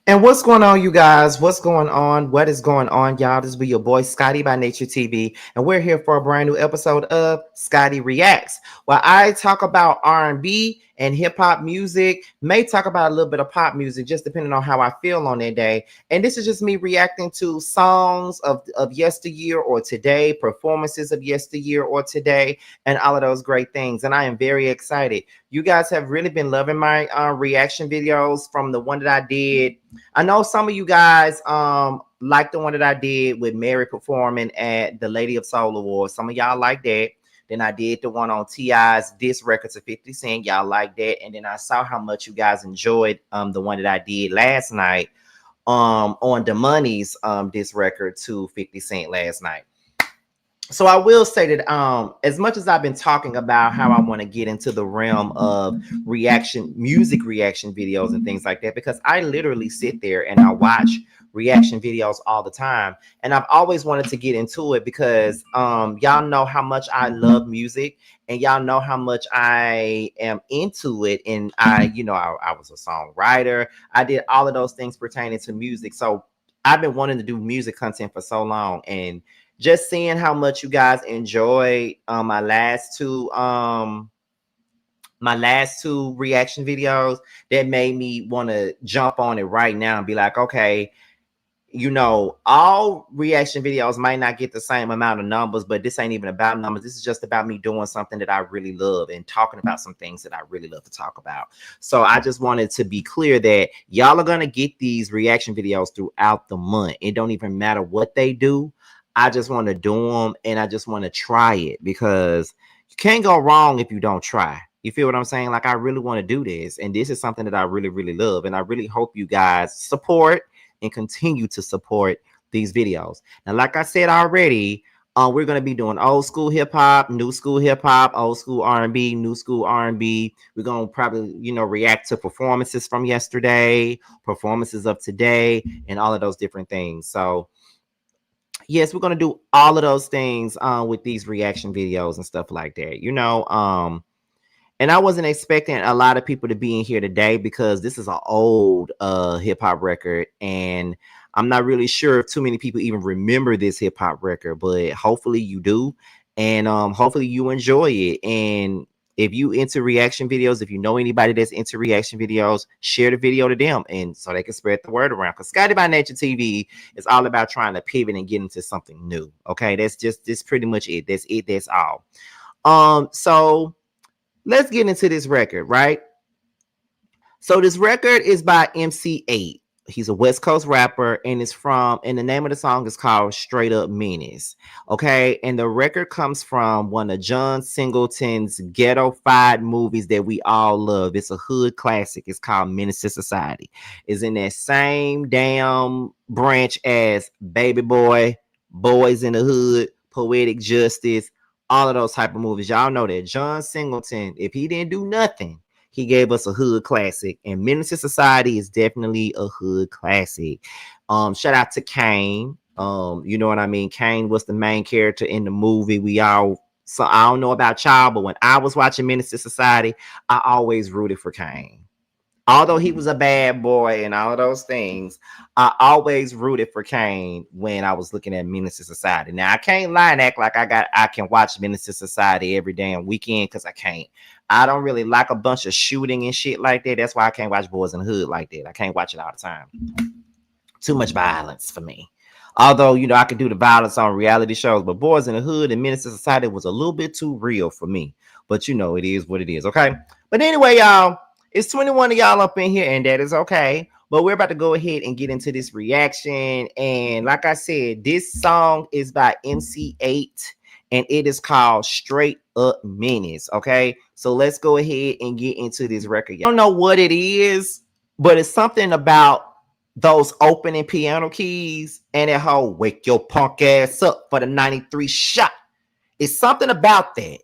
And what's going on, you guys? What's going on? What is going on, y'all? This be your boy Scotty by Nature TV, and we're here for a brand new episode of Scotty Reacts, where I talk about R&B and hip hop music. May talk about a little bit of pop music, just depending on how I feel on that day. And this is just me reacting to songs of yesteryear or today, performances of yesteryear or today, and all of those great things. And I am very excited. You guys have really been loving my reaction videos from the one that I did. I know some of you guys like the one that I did with Mary performing at the Lady of Soul Awards. Some of y'all like that. Then I did the one on T.I.'s Diss Records of 50 Cent. Y'all like that. And then I saw how much you guys enjoyed the one that I did last night on the Money's Diss Record to 50 Cent last night. So I will say that as much as I've been talking about how I want to get into the realm of music reaction videos and things like that, because I literally sit there and I watch reaction videos all the time, and I've always wanted to get into it because y'all know how much I love music, and y'all know how much I am into it. And I was a songwriter. I did all of those things pertaining to music. So I've been wanting to do music content for so long, and just seeing how much you guys enjoy my last two reaction videos, that made me want to jump on it right now and be like, okay, all reaction videos might not get the same amount of numbers, but this ain't even about numbers. This is just about me doing something that I really love and talking about some things that I really love to talk about. So I just wanted to be clear that y'all are going to get these reaction videos throughout the month. It don't even matter what they do. I just want to do them, and I just want to try it, because you can't go wrong if you don't try. You feel what I'm saying? Like, I really want to do this, and this is something that I really, really love, and I really hope you guys support and continue to support these videos. Now, like I said already, we're going to be doing old school hip hop, new school hip hop, old school R&B, new school R&B. We're going to probably, react to performances from yesterday, performances of today, and all of those different things. So yes, we're gonna do all of those things with these reaction videos and stuff like that. And I wasn't expecting a lot of people to be in here today, because this is an old hip hop record, and I'm not really sure if too many people even remember this hip hop record, but hopefully you do, and hopefully you enjoy it. And if you into reaction videos, if you know anybody that's into reaction videos, share the video to them, and so they can spread the word around. Because Scotty by Nature TV is all about trying to pivot and get into something new. Okay, that's pretty much it. That's it. That's all. So let's get into this record, right? So this record is by MC Eiht. He's a West Coast rapper, and the name of the song is called Straight Up Menace. Okay. And the record comes from one of John Singleton's ghetto-fied movies that we all love. It's a hood classic. It's called Menace to Society. It's in that same damn branch as Baby Boy, Boys in the Hood, Poetic Justice, all of those type of movies. Y'all know that John Singleton, if he didn't do nothing, he gave us a hood classic, and Menace to Society is definitely a hood classic. Shout out to Kane. You know what I mean? Kane was the main character in the movie. So I don't know about y'all, but when I was watching Menace to Society, I always rooted for Kane. Although he was a bad boy and all of those things, I always rooted for Kane when I was looking at Menace to Society. Now, I can't lie and act like I can watch Menace to Society every damn weekend, because I can't. I don't really like a bunch of shooting and shit like that. That's why I can't watch Boys in the Hood like that. I can't watch it all the time. Too much violence for me. Although, I could do the violence on reality shows, but Boys in the Hood and Menace to Society was a little bit too real for me. But it is what it is, okay? But anyway, y'all, it's 21 of y'all up in here, and that is okay. But we're about to go ahead and get into this reaction. And like I said, this song is by MC Eiht, and it is called Straight Up Menace. Okay, so let's go ahead and get into this record. I don't know what it is, but it's something about those opening piano keys and that whole "wake your punk ass up for the 93 shot." It's something about that,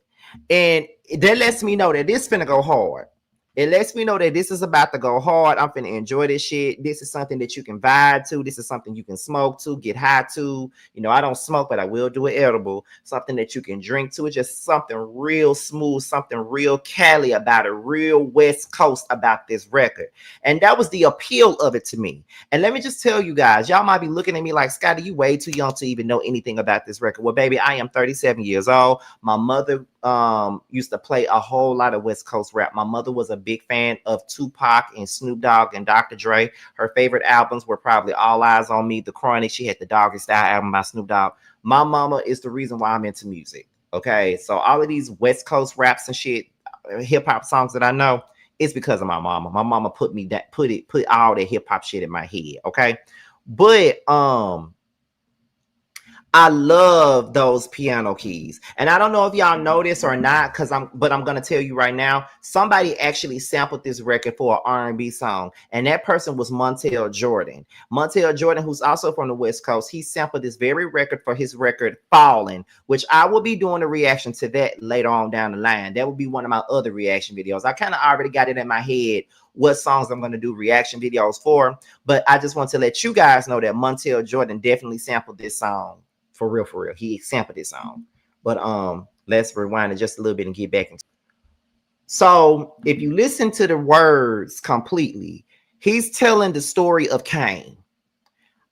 and that lets me know that this finna go hard. It lets me know that this is about to go hard. I'm finna enjoy this shit. This is something that you can vibe to. This is something you can smoke to, get high to. You know, I don't smoke, but I will do it edible. Something that you can drink to. It's just something real smooth, something real Cali about it, real West Coast about this record. And that was the appeal of it to me. And let me just tell you guys, y'all might be looking at me like, Scotty, you way too young to even know anything about this record. Well, baby, I am 37 years old. My mother used to play a whole lot of West Coast rap. My mother was a big fan of Tupac and Snoop Dogg and Dr. Dre. Her favorite albums were probably All Eyes on Me, The Chronic. She had the Doggy Style album by Snoop Dogg. My mama is the reason why I'm into music. Okay, so all of these West Coast raps and shit, hip hop songs that I know, it's because of my mama. My mama put all that hip hop shit in my head. Okay, but I love those piano keys. And I don't know if y'all know this or not, but I'm gonna tell you right now, somebody actually sampled this record for an R&B song, and that person was Montel Jordan. Montel Jordan, who's also from the West Coast, he sampled this very record for his record Falling, which I will be doing a reaction to that later on down the line. That will be one of my other reaction videos. I kind of already got it in my head what songs I'm going to do reaction videos for, but I just want to let you guys know that Montel Jordan definitely sampled this song. For real, for real. He sampled this song. But let's rewind it just a little bit and get back into it. So if you listen to the words completely, he's telling the story of Cain.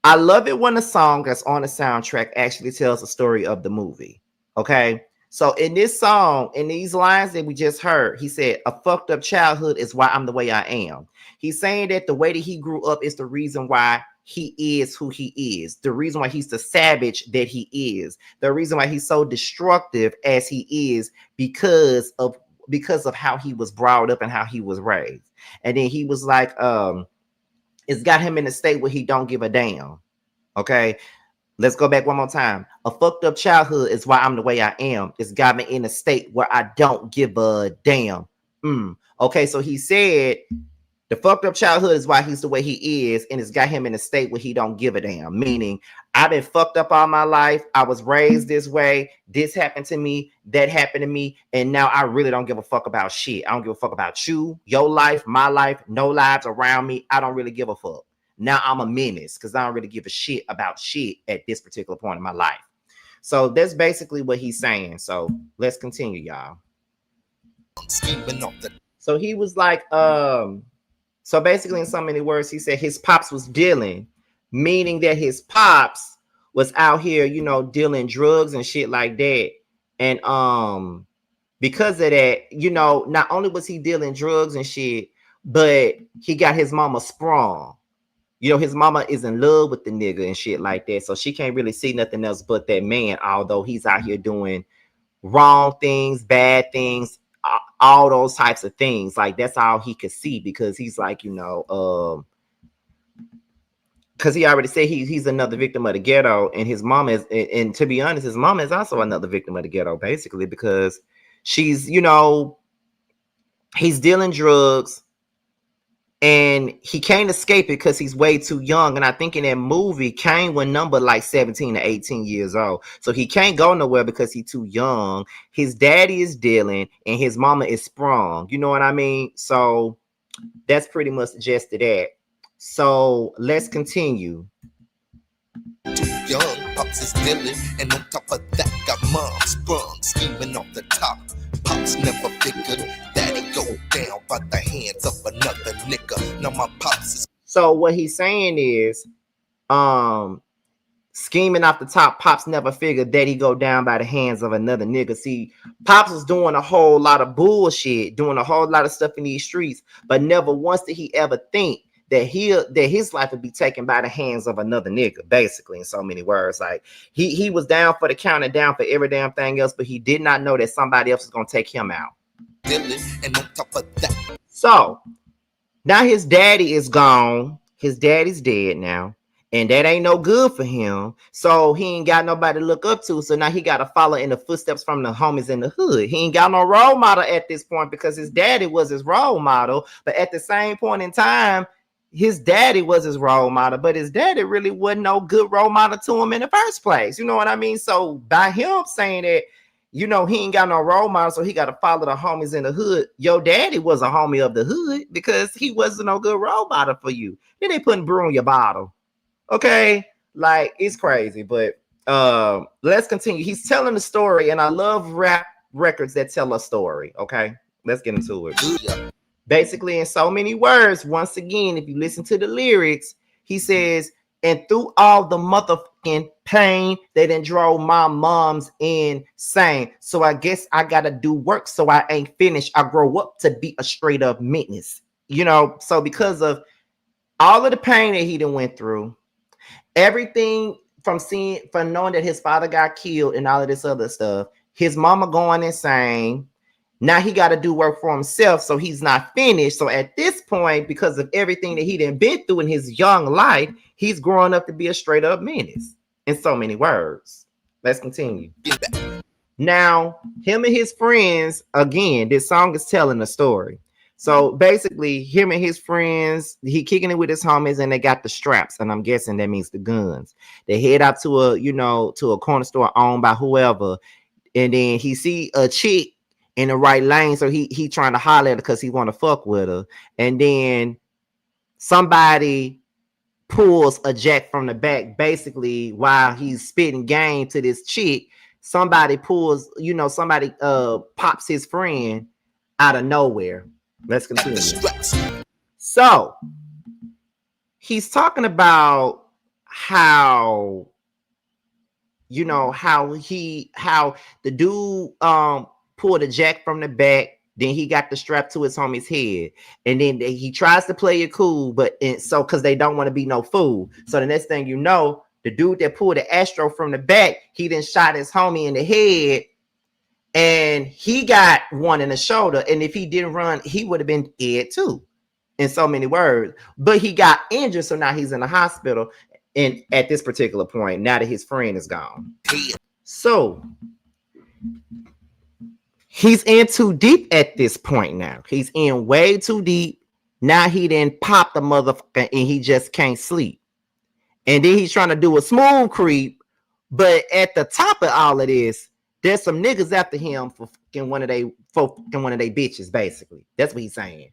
I love it when a song that's on the soundtrack actually tells the story of the movie. Okay. So in this song, in these lines that we just heard, he said, a fucked up childhood is why I'm the way I am. He's saying that the way that he grew up is the reason why he is who he is, the reason why he's the savage that he is, the reason why he's so destructive as he is because of how he was brought up and how he was raised. And then he was like, it's got him in a state where he don't give a damn. Okay, let's go back one more time. A fucked up childhood is why I'm the way I am. It's got me in a state where I don't give a damn. Okay, so he said the fucked up childhood is why he's the way he is, and it's got him in a state where he don't give a damn. Meaning, I've been fucked up all my life. I was raised this way. This happened to me. That happened to me. And now I really don't give a fuck about shit. I don't give a fuck about you, your life, my life, no lives around me. I don't really give a fuck. Now I'm a menace because I don't really give a shit about shit at this particular point in my life. So that's basically what he's saying. So let's continue, y'all. So he was like, so basically, in so many words, he said his pops was dealing, meaning that his pops was out here, you know, dealing drugs and shit like that. And because of that, you know, not only was he dealing drugs and shit, but he got his mama sprung. You know, his mama is in love with the nigga and shit like that. So she can't really see nothing else but that man, although he's out here doing wrong things, bad things, all those types of things. Like that's all he could see because he's like, you know, because he already said he's another victim of the ghetto, and his mom is, and to be honest, his mom is also another victim of the ghetto, basically, because she's, you know, he's dealing drugs and he can't escape it because he's way too young. And I think in that movie, Cain was numbered like 17 to 18 years old. So he can't go nowhere because he's too young. His daddy is dealing and his mama is sprung. You know what I mean? So that's pretty much the gist of that. So let's continue. Too young, pops is dealing, and on top of that, got mom sprung, scheming off the top. Pops never figured that it go down by the hands of another nigga. Now my pops is. So what he's saying is, scheming off the top, Pops never figured that he go down by the hands of another nigga. See, Pops was doing a whole lot of bullshit, doing a whole lot of stuff in these streets, but never once did he ever think that his life would be taken by the hands of another nigga, basically, in so many words. Like he was down for the count and down for every damn thing else, but he did not know that somebody else was gonna take him out. And on top of that. So now his daddy is gone. His daddy's dead now. And that ain't no good for him. So he ain't got nobody to look up to. So now he got to follow in the footsteps from the homies in the hood. He ain't got no role model at this point because his daddy was his role model. But at the same point in time, his daddy was his role model. But his daddy really wasn't no good role model to him in the first place. You know what I mean? So by him saying that he ain't got no role model, so he got to follow the homies in the hood. Your daddy was a homie of the hood because he wasn't no good role model for you. Then they putting brew in your bottle. Okay, like it's crazy, but let's continue. He's telling the story, and I love rap records that tell a story. Okay, let's get into it. Basically, in so many words, once again, if you listen to the lyrics, he says, and through all the motherfucking pain, they done drove my mom's insane. So I guess I gotta do work, so I ain't finished. I grow up to be a straight up menace. So because of all of the pain that he done went through, everything from knowing that his father got killed and all of this other stuff, his mama going insane. Now he got to do work for himself, so he's not finished. So at this point, because of everything that he done been through in his young life, he's growing up to be a straight up menace. In so many words. Let's continue. Now, him and his friends, again, this song is telling a story. So basically, him and his friends, he kicking it with his homies, and they got the straps, and I'm guessing that means the guns. They head out to a corner store owned by whoever, and then he see a chick in the right lane, so he trying to holler at her because he want to fuck with her, and then somebody pulls a jack from the back. Basically, while he's spitting game to this chick, somebody pulls, somebody pops his friend out of nowhere. Let's continue. So he's talking about how the dude pulled a jack from the back, then he got the strap to his homie's head, and then he tries to play it cool, so because they don't want to be no fool. So the next thing you know, the dude that pulled the Astro from the back, he then shot his homie in the head, and he got one in the shoulder. And if he didn't run, he would have been dead too, in so many words. But he got injured, so now he's in the hospital. And at this particular point, now that his friend is gone, so he's in too deep at this point now. He's in way too deep. Now he then popped the motherfucker and he just can't sleep. And then he's trying to do a smooth creep. But at the top of all of this, there's some niggas after him for fucking one of they bitches, basically. That's what he's saying.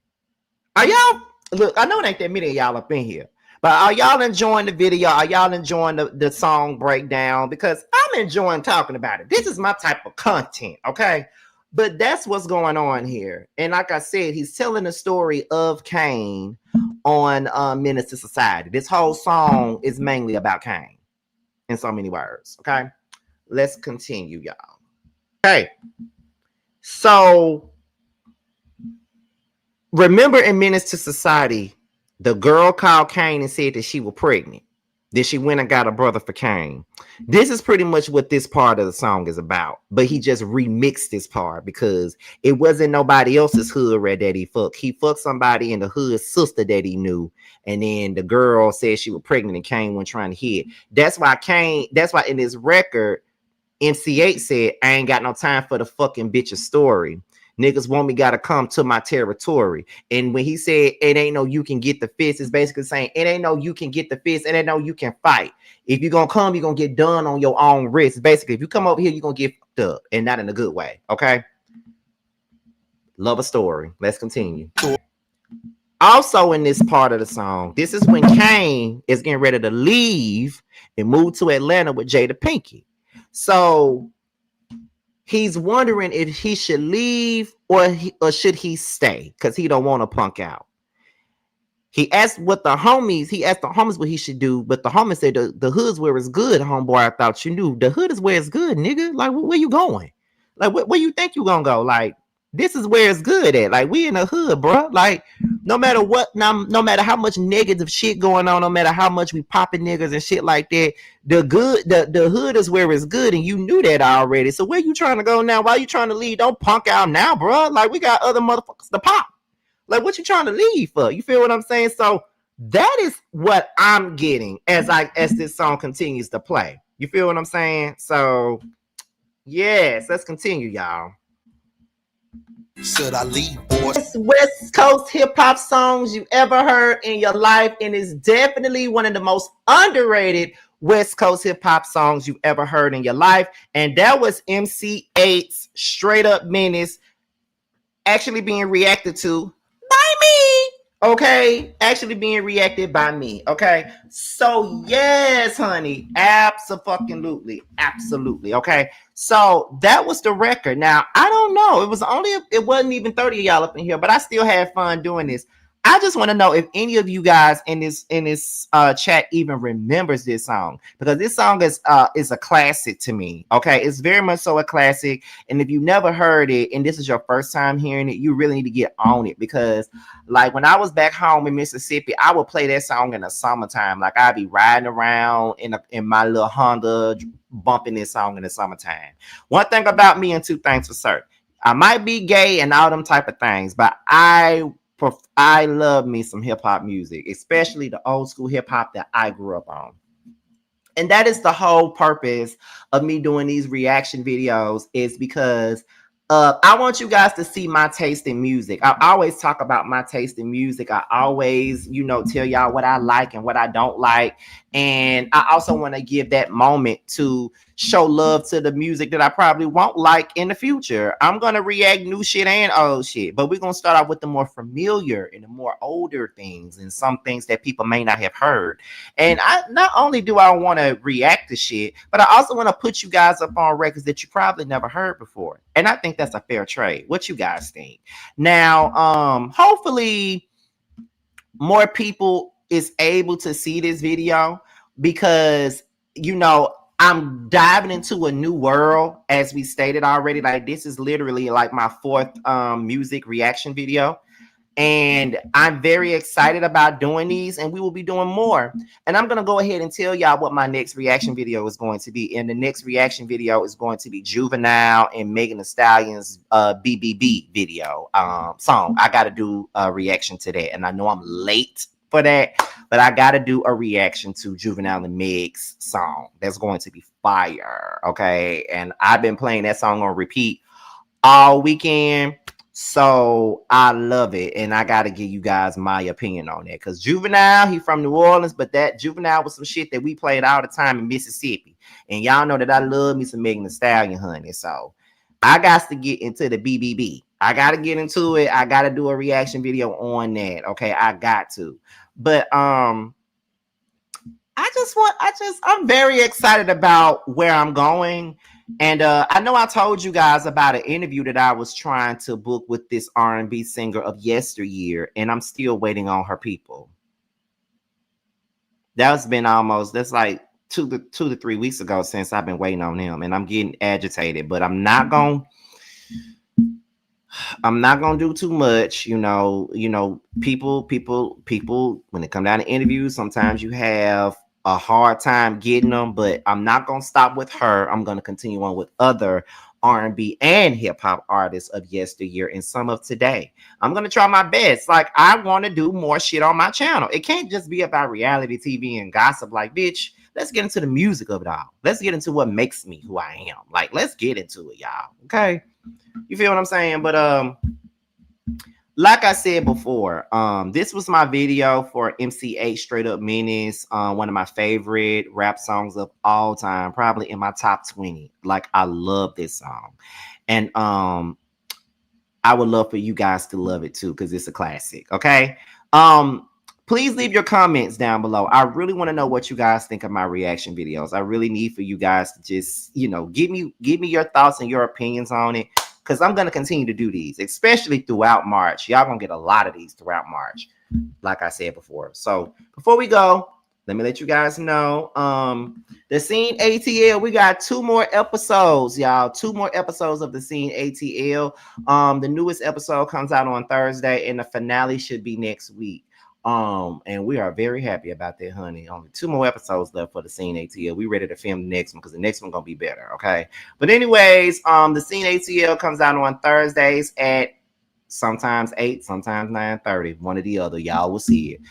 Are y'all, look, I know it ain't that many of y'all up in here, but are y'all enjoying the video? Are y'all enjoying the song breakdown? Because I'm enjoying talking about it. This is my type of content, okay? But that's what's going on here. And like I said, he's telling the story of Kane on Menace to Society. This whole song is mainly about Kane in so many words, okay? Let's continue, y'all. Okay. So remember in Menace to Society, the girl called Kane and said that she was pregnant. Then she went and got a brother for Kane. This is pretty much what this part of the song is about. But he just remixed this part because it wasn't nobody else's hood rat that he fucked. He fucked somebody in the hood sister that he knew. And then the girl said she was pregnant and Kane wasn't trying to hit. That's why in this record, MC8 said, I ain't got no time for the fucking bitch's story. Niggas want me gotta come to my territory. And when he said it ain't no you can get the fist, it's basically saying it ain't no you can get the fist, it ain't no you can fight. If you're gonna come, you're gonna get done on your own risk. Basically, if you come over here, you're gonna get fucked up, and not in a good way. Okay. Love a story. Let's continue. Also, in this part of the song, this is when Kane is getting ready to leave and move to Atlanta with Jada Pinkett. So he's wondering if he should leave or should he stay because he don't want to punk out. He asked the homies what he should do, but the homies said the hood's where it's good, homeboy. I thought you knew. The hood is where it's good, nigga. Like, where you going? Like, where you think you gonna go? Like, this is where it's good at. Like, we in the hood, bro. Like, no matter what, no matter how much negative shit going on, no matter how much we popping niggas and shit like that, the hood is where it's good, and you knew that already. So where you trying to go now? Why you trying to leave? Don't punk out now, bro. Like, we got other motherfuckers to pop. Like, what you trying to leave for? You feel what I'm saying? So that is what I'm getting as this song continues to play. You feel what I'm saying? So yes, let's continue, y'all. Should I leave, boys? It's West Coast hip hop songs you ever heard in your life, and it's definitely one of the most underrated West Coast hip hop songs you've ever heard in your life. And that was MC Eiht's Straight Up Menace actually being reacted to by me. Okay, actually being reacted by me. Okay, so yes, honey, absolutely, absolutely. Okay, so that was the record. Now I don't know. It wasn't even 30 of y'all up in here, but I still had fun doing this. I just want to know if any of you guys in this chat even remembers this song, because this song is a classic to me. Okay, it's very much so a classic. And if you never heard it and this is your first time hearing it, you really need to get on it, because like when I was back home in Mississippi, I would play that song in the summertime. Like I'd be riding around in my little Honda, bumping this song in the summertime. One thing about me and two things for certain: I might be gay and all them type of things, but I love me some hip hop music, especially the old school hip hop that I grew up on. And that is the whole purpose of me doing these reaction videos, is because I want you guys to see my taste in music. I always talk about my taste in music. I always, tell y'all what I like and what I don't like. And I also want to give that moment to show love to the music that I probably won't like in the future. I'm going to react new shit and old shit, but we're going to start out with the more familiar and the more older things and some things that people may not have heard. And not only do I want to react to shit, but I also want to put you guys up on records that you probably never heard before. And I think that's a fair trade. What you guys think? Now, hopefully more people is able to see this video, because, I'm diving into a new world, as we stated already. Like this is literally like my fourth music reaction video. And I'm very excited about doing these, and we will be doing more. And I'm going to go ahead and tell y'all what my next reaction video is going to be. And the next reaction video is going to be Juvenile and Megan Thee Stallion's BBB video song. I got to do a reaction to that. And I know I'm late for that, but I got to do a reaction to Juvenile and Meg's song. That's going to be fire. Okay. And I've been playing that song on repeat all weekend. So I love it, and I gotta give you guys my opinion on that, because Juvenile, he from New Orleans, but that Juvenile was some shit that we played all the time in Mississippi, and y'all know that I love me some Megan Thee Stallion, honey. So I got to get into the BBB. I gotta get into it. I gotta do a reaction video on that. Okay, I got to. But I'm very excited about where I'm going. And I know I told you guys about an interview that I was trying to book with this R&B singer of yesteryear, and I'm still waiting on her people. That's like two to 3 weeks ago since I've been waiting on him, and I'm getting agitated, but I'm not gonna do too much. People, when it come down to interviews, sometimes you have a hard time getting them, but I'm not gonna stop with her. I'm gonna continue on with other R&B and hip-hop artists of yesteryear and some of today. I'm gonna try my best. Like, I want to do more shit on my channel. It can't just be about reality TV and gossip. Like, bitch, let's get into the music of it all. Let's get into what makes me who I am. Like, let's get into it, y'all. Okay, you feel what I'm saying? But like I said before, this was my video for MC Eiht Straight Up Menace, one of my favorite rap songs of all time, probably in my top 20. Like, I love this song. And I would love for you guys to love it too, because it's a classic. Okay. Please leave your comments down below. I really want to know what you guys think of my reaction videos. I really need for you guys to just, give me your thoughts and your opinions on it, because I'm going to continue to do these, especially throughout March. Y'all going to get a lot of these throughout March, like I said before. So before we go, let me let you guys know, the Scene ATL, we got 2 more episodes, y'all. 2 more episodes of the Scene ATL. The newest episode comes out on Thursday, and the finale should be next week. And we are very happy about that, honey. Only 2 more episodes left for the Scene ATL. We ready to film the next one, because the next one gonna be better. Okay. But anyways, the Scene ATL comes out on Thursdays at sometimes 8, sometimes 9:30. One or the other. Y'all will see it.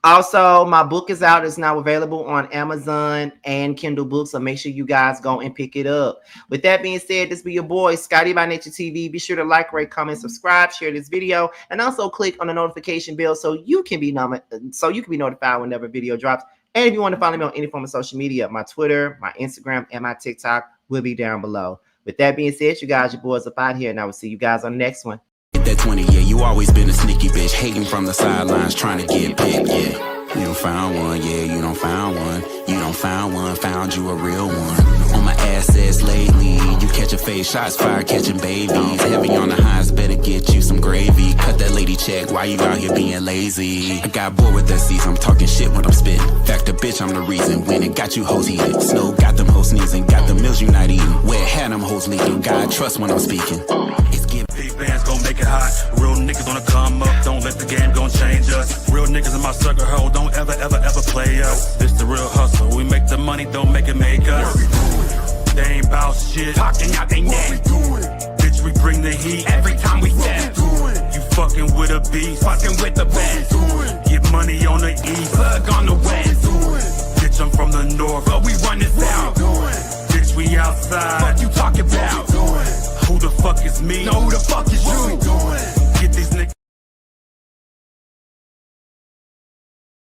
Also, my book is out. It's now available on Amazon and Kindle Books, so make sure you guys go and pick it up. With that being said, this be your boy, Scotty by Nature TV. Be sure to like, rate, comment, subscribe, share this video, and also click on the notification bell so you can be notified whenever a video drops. And if you want to follow me on any form of social media, my Twitter, my Instagram, and my TikTok will be down below. With that being said, you guys, your boys up out here, and I will see you guys on the next one. That 20, yeah, you always been a sneaky bitch, hating from the sidelines, trying to get picked, yeah. You don't found one, yeah, you don't found one. You don't found one, found you a real one. On my assets lately, you catch a face, shots fired, catching babies. Heavy on the highs, better get you some gravy. Cut that lady check, why you out here being lazy? I got bored with that season, I'm talking shit when I'm spitting. Fact the bitch, I'm the reason, when it got you hoes heated. Snow got them hoes sneezing, got the meals you not eating. Wet had them hoes leaking, God trust when I'm speaking. It's getting big bands gon' make it hot. Real niggas gonna come up, don't let the game gon' change us. Real niggas in my circle, ho, don't ever play us. This the real hustle, we make the money, don't make it make us. They ain't bout shit, talking out they neck. Bitch, we bring the heat every time we step. You fucking with a beast, fucking with the best. Get money on the east, plug on the west. Bitch, I'm from the north, but we run it south. Bitch, we outside, what you talking about? Who the fuck is me? No, who the fuck is you? Get these niggas.